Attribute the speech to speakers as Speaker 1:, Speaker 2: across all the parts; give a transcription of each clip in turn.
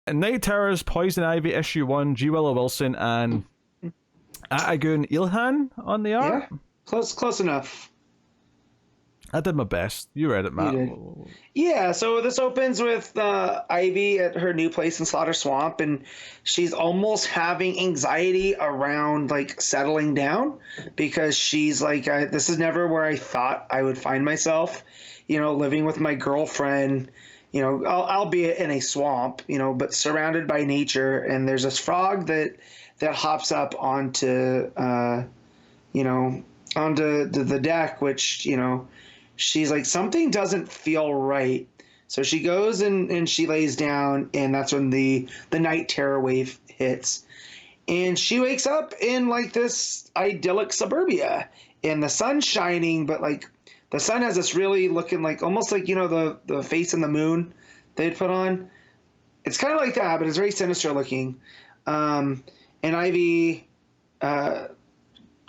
Speaker 1: Night Terrors, Poison Ivy, issue 1, G. Willow Wilson, and Atagun Ilhan on the art.
Speaker 2: Yeah, close enough.
Speaker 1: I did my best. You read it,
Speaker 2: You
Speaker 1: Matt.
Speaker 2: did. Yeah, so this opens with Ivy at her new place in Slaughter Swamp, and she's almost having anxiety around like settling down because she's like, this is never where I thought I would find myself, living with my girlfriend, albeit in a swamp, but surrounded by nature. And there's this frog that hops up onto the deck, which, she's like, something doesn't feel right. So she goes and she lays down, and that's when the night terror wave hits. And she wakes up in like this idyllic suburbia, and the sun's shining, but like the sun has this really looking like almost like, the face in the moon they'd put on. It's kind of like that, but it's very sinister looking. And Ivy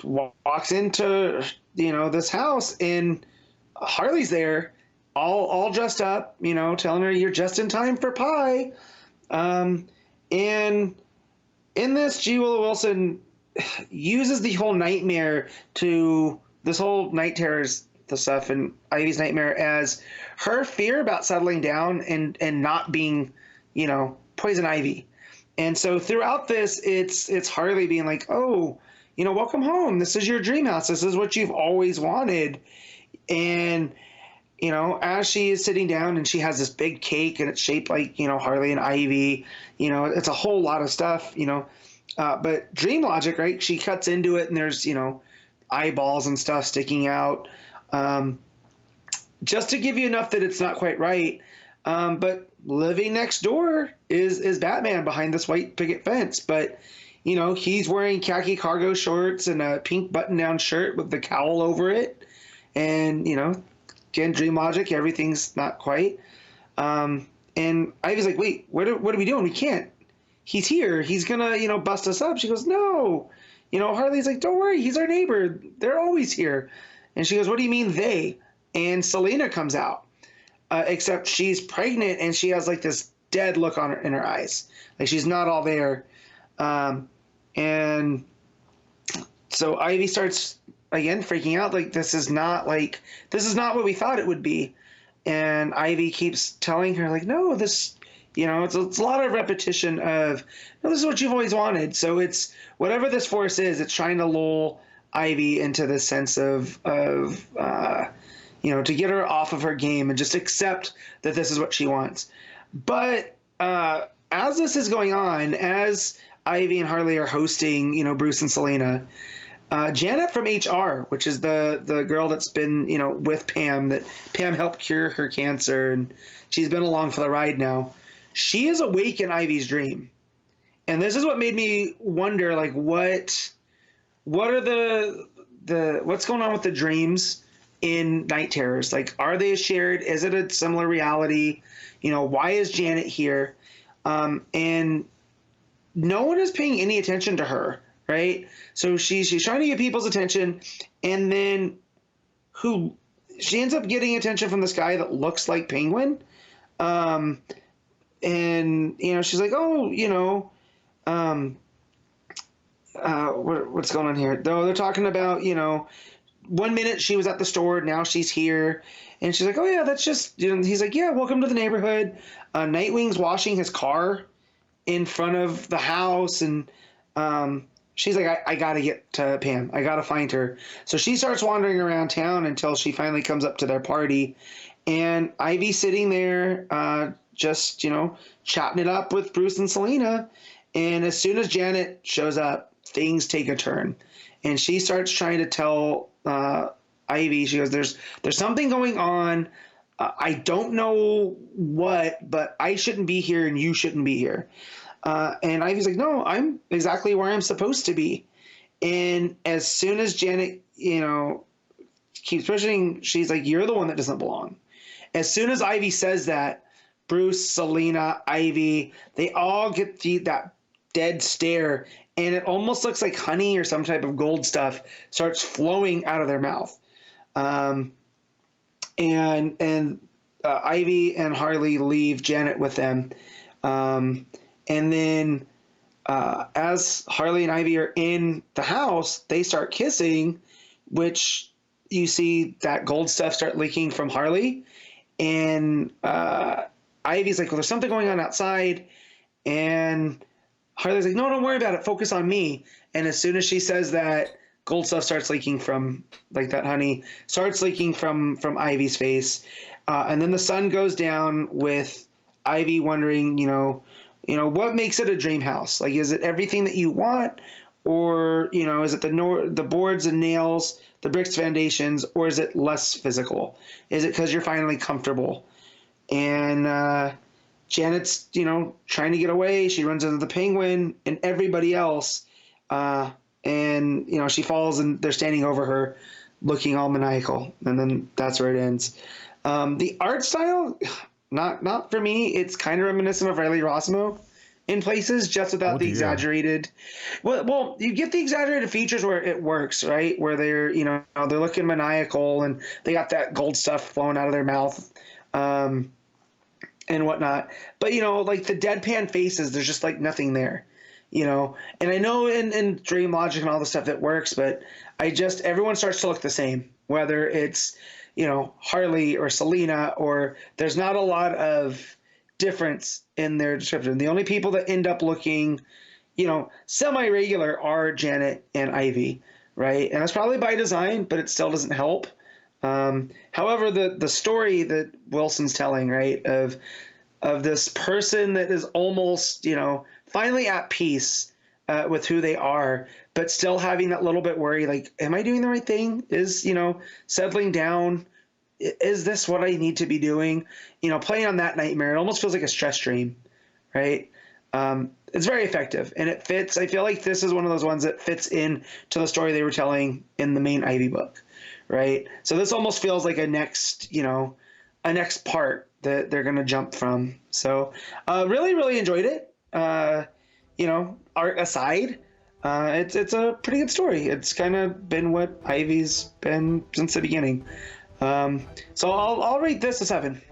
Speaker 2: walks into, this house, and Harley's there, all dressed up, telling her you're just in time for pie. And in this, G. Willow Wilson uses the whole nightmare to this whole night terrors, the stuff, and Ivy's nightmare as her fear about settling down and not being, poison ivy. And so throughout this, it's Harley being like, oh, welcome home. This is your dream house. This is what you've always wanted. And, as she is sitting down and she has this big cake and it's shaped like, Harley and Ivy, it's a whole lot of stuff, but dream logic, right? She cuts into it and there's, eyeballs and stuff sticking out, just to give you enough that it's not quite right. But living next door is Batman behind this white picket fence. But, he's wearing khaki cargo shorts and a pink button-down shirt with the cowl over it. And, again, dream logic, everything's not quite. And Ivy's like, wait, what are we doing? We can't. He's here. He's going to, bust us up. She goes, no. Harley's like, don't worry. He's our neighbor. They're always here. And she goes, what do you mean they? And Selena comes out, except she's pregnant and she has like this dead look in her eyes. Like she's not all there. And so Ivy starts again freaking out. Like, this is not what we thought it would be. And Ivy keeps telling her like, no, this, it's a lot of repetition of, no, this is what you've always wanted. So it's whatever this force is, it's trying to lull Ivy into this sense of to get her off of her game and just accept that this is what she wants. But as this is going on, as Ivy and Harley are hosting, Bruce and Selena, Janet from HR, which is the girl that's been, with Pam, that Pam helped cure her cancer, and she's been along for the ride now. She is awake in Ivy's dream. And this is what made me wonder, like, what are what's going on with the dreams in Night Terrors? Like, are they shared? Is it a similar reality? Why is Janet here? And no one is paying any attention to her, right? So she's trying to get people's attention, and then she ends up getting attention from this guy that looks like Penguin. And she's like, oh, what's going on here? Though they're talking about, 1 minute she was at the store, now she's here, and she's like, oh yeah, that's just, he's like, yeah, welcome to the neighborhood. Nightwing's washing his car in front of the house, and she's like, I gotta get to Pam, I gotta find her. So she starts wandering around town until she finally comes up to their party, and Ivy's sitting there, just chatting it up with Bruce and Selena. And as soon as Janet shows up, things take a turn, and she starts trying to tell Ivy. She goes, "There's something going on. I don't know what, but I shouldn't be here, and you shouldn't be here." And Ivy's like, "No, I'm exactly where I'm supposed to be." And as soon as Janet, keeps pushing, she's like, "You're the one that doesn't belong." As soon as Ivy says that, Bruce, Selena, Ivy, they all get that dead stare, and it almost looks like honey or some type of gold stuff starts flowing out of their mouth. And Ivy and Harley leave Janet with them. And then as Harley and Ivy are in the house, they start kissing, which you see that gold stuff start leaking from Harley. And Ivy's like, well, there's something going on outside. And Harley's like, no, don't worry about it. Focus on me. And as soon as she says that, gold stuff starts leaking from, like that honey, starts leaking from Ivy's face. And then the sun goes down with Ivy wondering, what makes it a dream house? Like, is it everything that you want? Or, is it the boards and nails, the bricks foundations, or is it less physical? Is it because you're finally comfortable? And Janet's, trying to get away. She runs into the penguin and everybody else. And, she falls and they're standing over her looking all maniacal. And then that's where it ends. The art style, not for me. It's kind of reminiscent of Riley Rossmo in places, just without the exaggerated. Well, you get the exaggerated features where it works, right? Where they're, they're looking maniacal and they got that gold stuff flowing out of their mouth. And whatnot. But, like the deadpan faces, there's just like nothing there, and I know in dream logic and all the stuff that works, but everyone starts to look the same, whether it's, Harley or Selena, or there's not a lot of difference in their description. The only people that end up looking, semi-regular are Janet and Ivy, right? And that's probably by design, but it still doesn't help. However, the story that Wilson's telling, right, of this person that is almost, finally at peace with who they are, but still having that little bit worry, like, am I doing the right thing? Is, settling down, is this what I need to be doing? Playing on that nightmare, it almost feels like a stress dream, right? It's very effective, and it fits. I feel like this is one of those ones that fits in to the story they were telling in the main Ivy book. Right. So this almost feels like a next part that they're going to jump from. So really, really enjoyed it. Art aside, it's a pretty good story. It's kind of been what Ivy's been since the beginning. So I'll rate this a 7.